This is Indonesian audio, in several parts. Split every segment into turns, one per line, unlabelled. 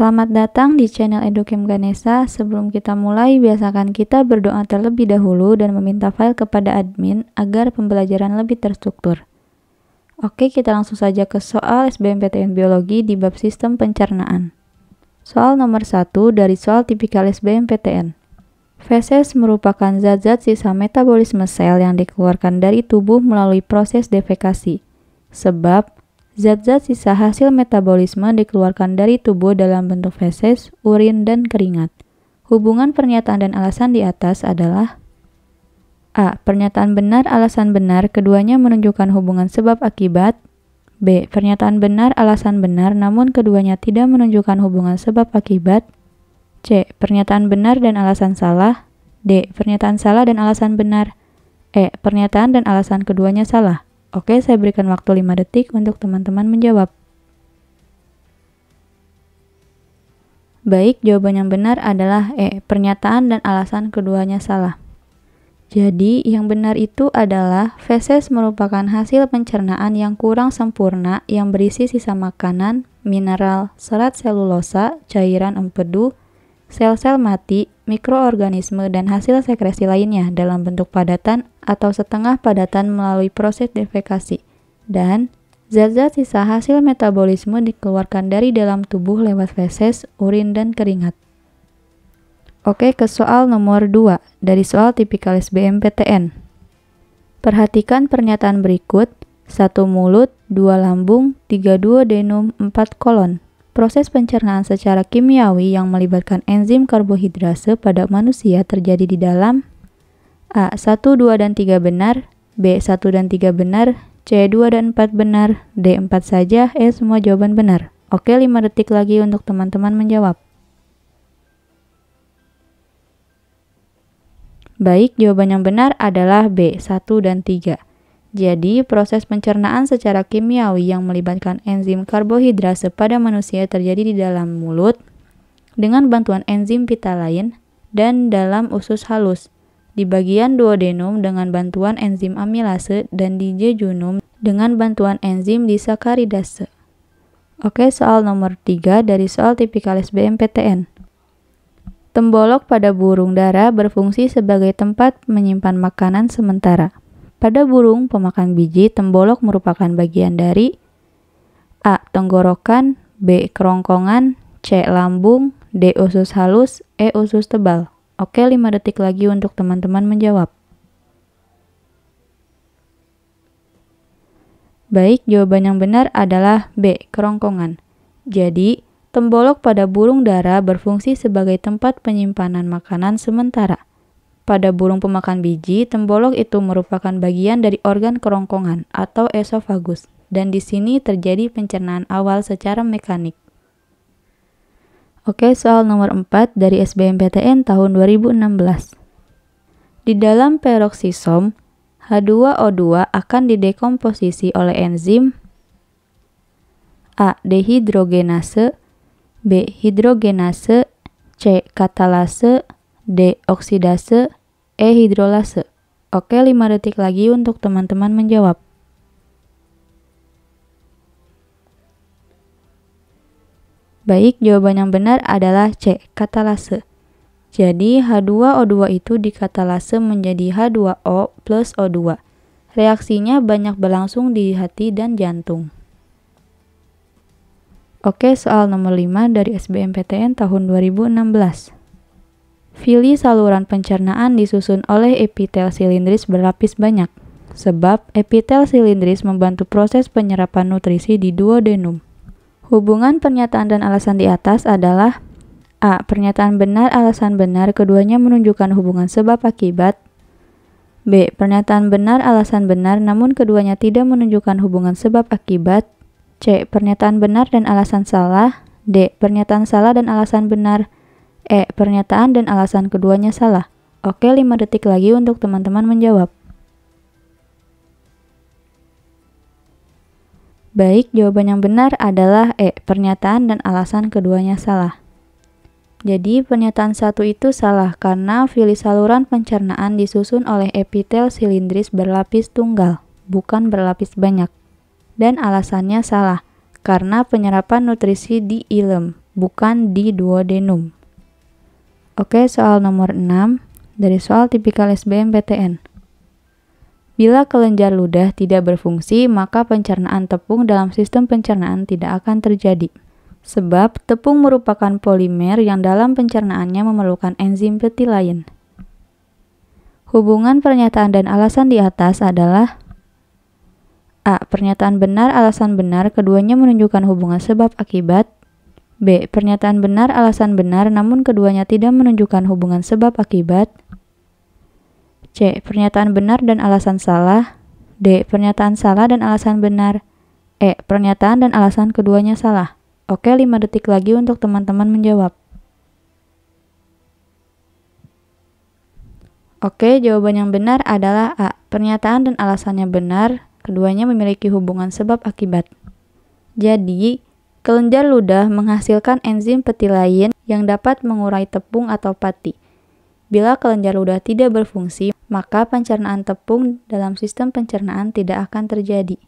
Selamat datang di channel Educam Ganesha. Sebelum kita mulai, biasakan kita berdoa terlebih dahulu dan meminta file kepada admin agar pembelajaran lebih terstruktur. Oke, kita langsung saja ke soal SBMPTN Biologi di bab sistem pencernaan. Soal nomor 1 dari soal tipikal SBMPTN. Feses merupakan zat-zat sisa metabolisme sel yang dikeluarkan dari tubuh melalui proses defekasi. Sebab zat-zat sisa hasil metabolisme dikeluarkan dari tubuh dalam bentuk feses, urin, dan keringat. Hubungan pernyataan dan alasan di atas adalah A. Pernyataan benar, alasan benar, keduanya menunjukkan hubungan sebab akibat. B. Pernyataan benar, alasan benar, namun keduanya tidak menunjukkan hubungan sebab akibat. C. Pernyataan benar dan alasan salah. D. Pernyataan salah dan alasan benar. E. Pernyataan dan alasan keduanya salah. Oke, saya berikan waktu 5 detik untuk teman-teman menjawab. Baik, jawaban yang benar adalah E. Pernyataan dan alasan keduanya salah. Jadi, yang benar itu adalah feses merupakan hasil pencernaan yang kurang sempurna yang berisi sisa makanan, mineral, serat selulosa, cairan empedu, sel-sel mati, mikroorganisme, dan hasil sekresi lainnya dalam bentuk padatan atau setengah padatan melalui proses defekasi. Dan zat-zat sisa hasil metabolisme dikeluarkan dari dalam tubuh lewat feses, urin, dan keringat. Oke, ke soal nomor 2 dari soal tipikal SBMPTN. Perhatikan pernyataan berikut: 1 mulut, 2 lambung, 3 duodenum, 4 kolon. Proses pencernaan secara kimiawi yang melibatkan enzim karbohidrase pada manusia terjadi di dalam A. 1, 2, dan 3 benar, B. 1 dan 3 benar, C. 2 dan 4 benar, D. 4 saja, E. Semua jawaban benar. Oke, 5 detik lagi untuk teman-teman menjawab. Baik, jawaban yang benar adalah B. 1 dan 3. Jadi, proses pencernaan secara kimiawi yang melibatkan enzim karbohidrase pada manusia terjadi di dalam mulut dengan bantuan enzim pita lain dan dalam usus halus, di bagian duodenum dengan bantuan enzim amilase, dan di jejunum dengan bantuan enzim disakaridase. Oke, soal nomor 3 dari soal tipikal SBMPTN. Tembolok pada burung dara berfungsi sebagai tempat menyimpan makanan sementara. Pada burung pemakan biji, tembolok merupakan bagian dari A. Tenggorokan, B. Kerongkongan, C. Lambung, D. Usus halus, E. Usus tebal. Oke, 5 detik lagi untuk teman-teman menjawab. Baik, jawaban yang benar adalah B. Kerongkongan. Jadi, tembolok pada burung dara berfungsi sebagai tempat penyimpanan makanan sementara. Pada burung pemakan biji, tembolok itu merupakan bagian dari organ kerongkongan atau esofagus, dan di sini terjadi pencernaan awal secara mekanik. Oke, soal nomor 4 dari SBMPTN tahun 2016. Di dalam peroksisom, H2O2 akan didekomposisi oleh enzim A. Dehidrogenase, B. Hidrogenase, C. Katalase, D. Oksidase, E. Hidrolase. Oke, 5 detik lagi untuk teman-teman menjawab. Baik, jawaban yang benar adalah C. Katalase. Jadi, H2O2 itu dikatalase menjadi H2O plus O2. Reaksinya banyak berlangsung di hati dan jantung. Oke, soal nomor 5 dari SBMPTN tahun 2016. Fili saluran pencernaan disusun oleh epitel silindris berlapis banyak, sebab epitel silindris membantu proses penyerapan nutrisi di duodenum. Hubungan pernyataan dan alasan di atas adalah A. Pernyataan benar, alasan benar, keduanya menunjukkan hubungan sebab akibat. B. Pernyataan benar, alasan benar, namun keduanya tidak menunjukkan hubungan sebab akibat. C. Pernyataan benar dan alasan salah. D. Pernyataan salah dan alasan benar. E. Pernyataan dan alasan keduanya salah. Oke, 5 detik lagi untuk teman-teman menjawab. Baik, jawaban yang benar adalah E. Pernyataan dan alasan keduanya salah. Jadi, pernyataan 1 itu salah karena fili saluran pencernaan disusun oleh epitel silindris berlapis tunggal, bukan berlapis banyak. Dan alasannya salah karena penyerapan nutrisi di ilem, bukan di duodenum. Oke, soal nomor 6 dari soal tipikal SBMPTN. Bila kelenjar ludah tidak berfungsi, maka pencernaan tepung dalam sistem pencernaan tidak akan terjadi. Sebab tepung merupakan polimer yang dalam pencernaannya memerlukan enzim petilain. Hubungan pernyataan dan alasan di atas adalah A. Pernyataan benar, alasan benar, keduanya menunjukkan hubungan sebab akibat. B. Pernyataan benar, alasan benar, namun keduanya tidak menunjukkan hubungan sebab akibat. C. Pernyataan benar dan alasan salah. D. Pernyataan salah dan alasan benar. E. Pernyataan dan alasan keduanya salah. Oke, 5 detik lagi untuk teman-teman menjawab. Oke, jawaban yang benar adalah A. Pernyataan dan alasannya benar, keduanya memiliki hubungan sebab akibat. Jadi, kelenjar ludah menghasilkan enzim petilain yang dapat mengurai tepung atau pati. Bila kelenjar ludah tidak berfungsi, maka pencernaan tepung dalam sistem pencernaan tidak akan terjadi.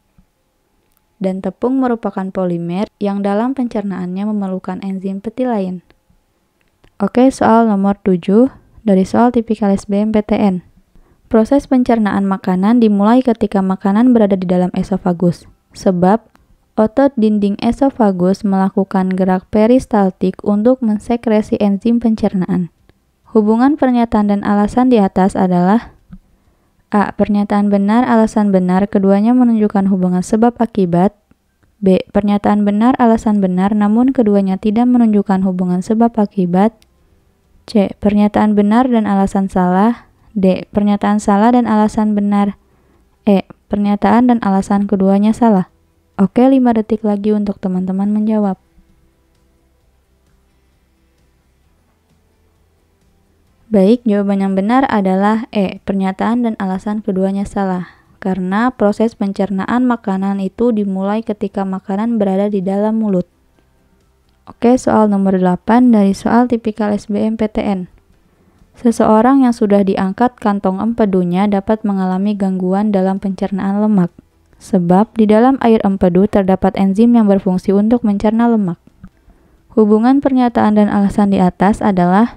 Dan tepung merupakan polimer yang dalam pencernaannya memerlukan enzim petilain. Oke, soal nomor 7 dari soal tipikal SBMPTN. Proses pencernaan makanan dimulai ketika makanan berada di dalam esofagus, sebab otot dinding esofagus melakukan gerak peristaltik untuk mensekresi enzim pencernaan. Hubungan pernyataan dan alasan di atas adalah A. Pernyataan benar, alasan benar, keduanya menunjukkan hubungan sebab akibat. B. Pernyataan benar, alasan benar, namun keduanya tidak menunjukkan hubungan sebab akibat. C. Pernyataan benar dan alasan salah. D. Pernyataan salah dan alasan benar. E. Pernyataan dan alasan keduanya salah. Oke, 5 detik lagi untuk teman-teman menjawab. Baik, jawaban yang benar adalah E. Pernyataan dan alasan keduanya salah. Karena proses pencernaan makanan itu dimulai ketika makanan berada di dalam mulut. Oke, soal nomor 8 dari soal tipikal SBMPTN. Seseorang yang sudah diangkat kantong empedunya dapat mengalami gangguan dalam pencernaan lemak. Sebab di dalam air empedu terdapat enzim yang berfungsi untuk mencerna lemak. Hubungan pernyataan dan alasan di atas adalah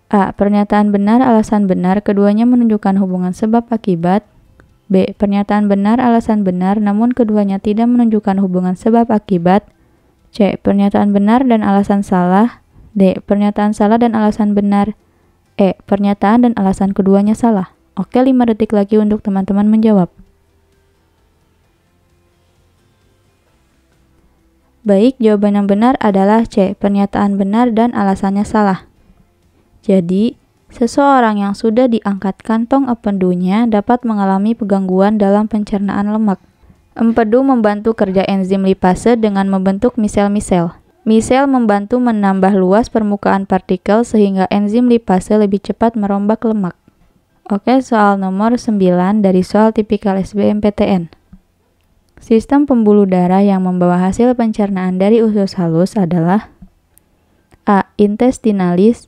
A. Pernyataan benar, alasan benar, keduanya menunjukkan hubungan sebab akibat. B. Pernyataan benar, alasan benar, namun keduanya tidak menunjukkan hubungan sebab akibat. C. Pernyataan benar dan alasan salah. D. Pernyataan salah dan alasan benar. E. Pernyataan dan alasan keduanya salah. Oke, 5 detik lagi untuk teman-teman menjawab. Baik, jawaban yang benar adalah C. Pernyataan benar dan alasannya salah. Jadi, seseorang yang sudah diangkat kantong empedunya dapat mengalami gangguan dalam pencernaan lemak. Empedu membantu kerja enzim lipase dengan membentuk misel-misel. Misel membantu menambah luas permukaan partikel sehingga enzim lipase lebih cepat merombak lemak. Oke, soal nomor 9 dari soal tipikal SBMPTN. Sistem pembuluh darah yang membawa hasil pencernaan dari usus halus adalah A. Intestinalis,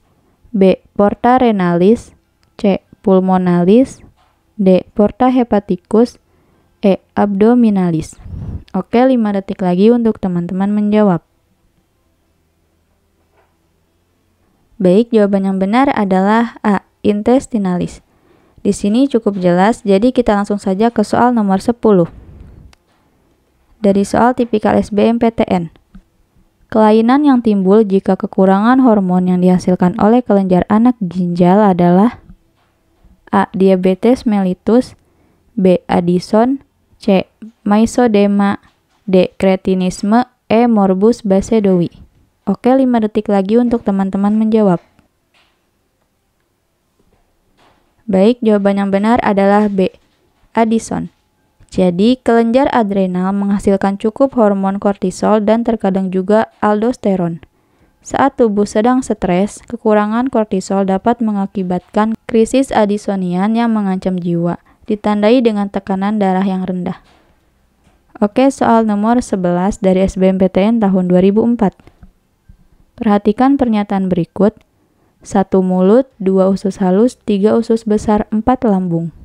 B. Porta renalis, C. Pulmonalis, D. Porta hepaticus, E. Abdominalis. Oke, 5 detik lagi untuk teman-teman menjawab. Baik, jawaban yang benar adalah A. Intestinalis. Di sini cukup jelas, jadi kita langsung saja ke soal nomor 10. Dari soal tipikal SBMPTN. Kelainan yang timbul jika kekurangan hormon yang dihasilkan oleh kelenjar anak ginjal adalah A. Diabetes mellitus, B. Addison, C. Myxedema, D. Kretinisme, E. Morbus Basedowi. Oke, 5 detik lagi untuk teman-teman menjawab. Baik, jawaban yang benar adalah B. Addison. Jadi, kelenjar adrenal menghasilkan cukup hormon kortisol dan terkadang juga aldosteron. Saat tubuh sedang stres, kekurangan kortisol dapat mengakibatkan krisis Addisonian yang mengancam jiwa, ditandai dengan tekanan darah yang rendah. Oke, soal nomor 11 dari SBMPTN tahun 2004. Perhatikan pernyataan berikut. 1 mulut, 2 usus halus, 3 usus besar, 4 lambung.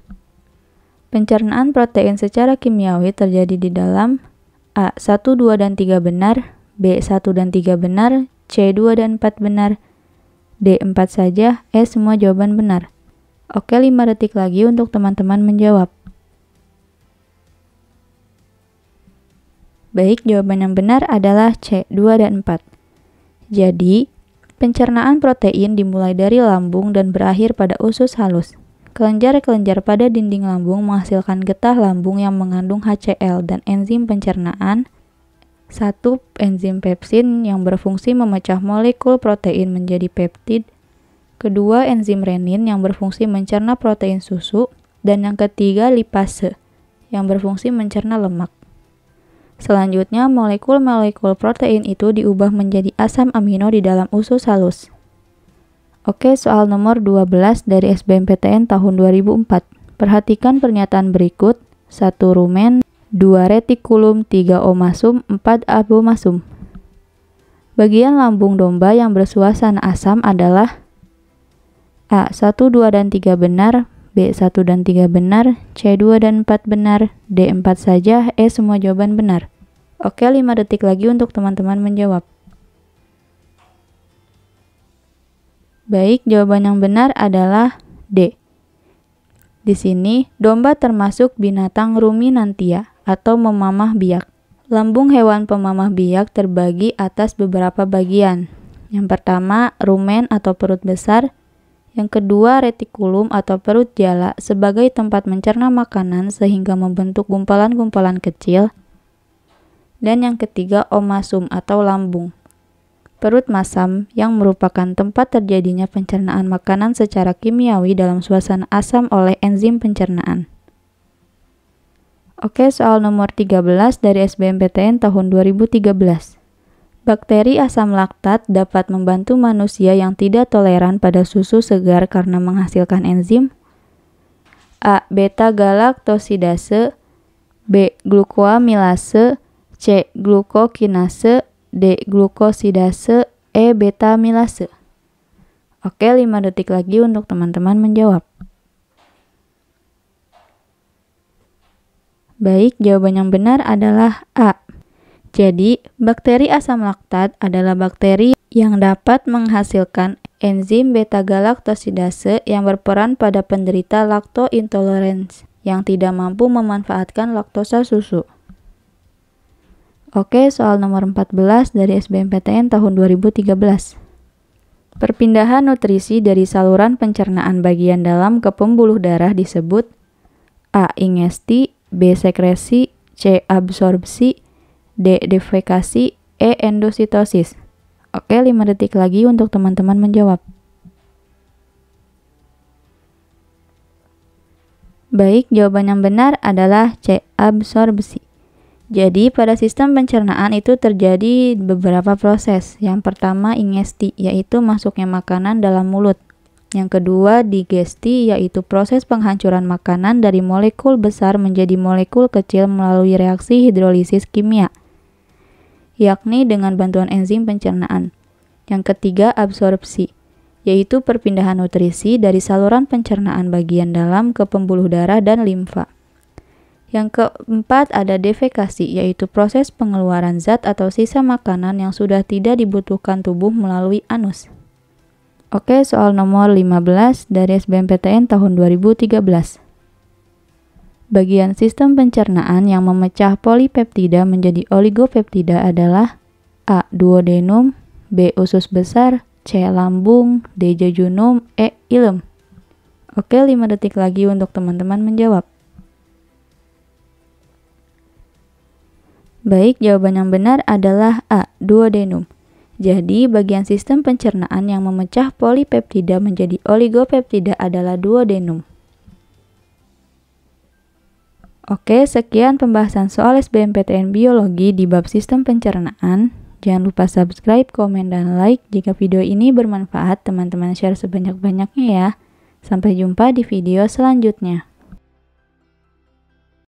Pencernaan protein secara kimiawi terjadi di dalam A. 1, 2, dan 3 benar, B. 1 dan 3 benar, C 2 dan 4 benar, D 4 saja, E semua jawaban benar. Oke, 5 detik lagi untuk teman-teman menjawab. Baik, jawaban yang benar adalah C 2 dan 4. Jadi, pencernaan protein dimulai dari lambung dan berakhir pada usus halus. Kelenjar-kelenjar pada dinding lambung menghasilkan getah lambung yang mengandung HCl dan enzim pencernaan. Satu, enzim pepsin yang berfungsi memecah molekul protein menjadi peptid. Kedua, enzim renin yang berfungsi mencerna protein susu. Dan yang ketiga, lipase yang berfungsi mencerna lemak. Selanjutnya, molekul-molekul protein itu diubah menjadi asam amino di dalam usus halus. Oke, soal nomor 12 dari SBMPTN tahun 2004. Perhatikan pernyataan berikut. 1 rumen, 2 retikulum, 3 omasum, 4 abomasum. Bagian lambung domba yang bersuasana asam adalah A. 1, 2, dan 3 benar, B. 1 dan 3 benar, C. 2 dan 4 benar, D. 4 saja, E. semua jawaban benar. Oke, 5 detik lagi untuk teman-teman menjawab. Baik, jawaban yang benar adalah D. Di sini, domba termasuk binatang ruminantia atau memamah biak. Lambung hewan pemamah biak terbagi atas beberapa bagian. Yang pertama, rumen atau perut besar. Yang kedua, retikulum atau perut jala sebagai tempat mencerna makanan sehingga membentuk gumpalan-gumpalan kecil. Dan yang ketiga, omasum atau lambung. Perut masam yang merupakan tempat terjadinya pencernaan makanan secara kimiawi dalam suasana asam oleh enzim pencernaan. Oke, soal nomor 13 dari SBMPTN tahun 2013. Bakteri asam laktat dapat membantu manusia yang tidak toleran pada susu segar karena menghasilkan enzim A. Beta-galaktosidase, B. Glukoamilase, C. Glukokinase, D. Glukosidase, E. Beta-amilase. Oke, 5 detik lagi untuk teman-teman menjawab. Baik, jawaban yang benar adalah A. Jadi, bakteri asam laktat adalah bakteri yang dapat menghasilkan enzim beta-galaktosidase yang berperan pada penderita laktointoleransi yang tidak mampu memanfaatkan laktosa susu. Oke, soal nomor 14 dari SBMPTN tahun 2013. Perpindahan nutrisi dari saluran pencernaan bagian dalam ke pembuluh darah disebut A. Ingesti, B. Sekresi, C. Absorpsi, D. Defekasi, E. Endositosis. Oke, 5 detik lagi untuk teman-teman menjawab. Baik, jawaban yang benar adalah C. Absorpsi. Jadi, pada sistem pencernaan itu terjadi beberapa proses. Yang pertama, ingesti, yaitu masuknya makanan dalam mulut. Yang kedua, digesti, yaitu proses penghancuran makanan dari molekul besar menjadi molekul kecil melalui reaksi hidrolisis kimia, yakni dengan bantuan enzim pencernaan. Yang ketiga, absorpsi, yaitu perpindahan nutrisi dari saluran pencernaan bagian dalam ke pembuluh darah dan limfa. Yang keempat, ada defekasi, yaitu proses pengeluaran zat atau sisa makanan yang sudah tidak dibutuhkan tubuh melalui anus. Oke, soal nomor 15 dari SBMPTN tahun 2013. Bagian sistem pencernaan yang memecah polipeptida menjadi oligopeptida adalah A. Duodenum, B. Usus besar, C. Lambung, D. Jejunum, E. Ileum. Oke, 5 detik lagi untuk teman-teman menjawab. Baik, jawaban yang benar adalah A. Duodenum. Jadi, bagian sistem pencernaan yang memecah polipeptida menjadi oligopeptida adalah duodenum. Oke, sekian pembahasan soal SBMPTN Biologi di bab sistem pencernaan. Jangan lupa subscribe, komen, dan like. Jika video ini bermanfaat, teman-teman share sebanyak-banyaknya ya. Sampai jumpa di video selanjutnya.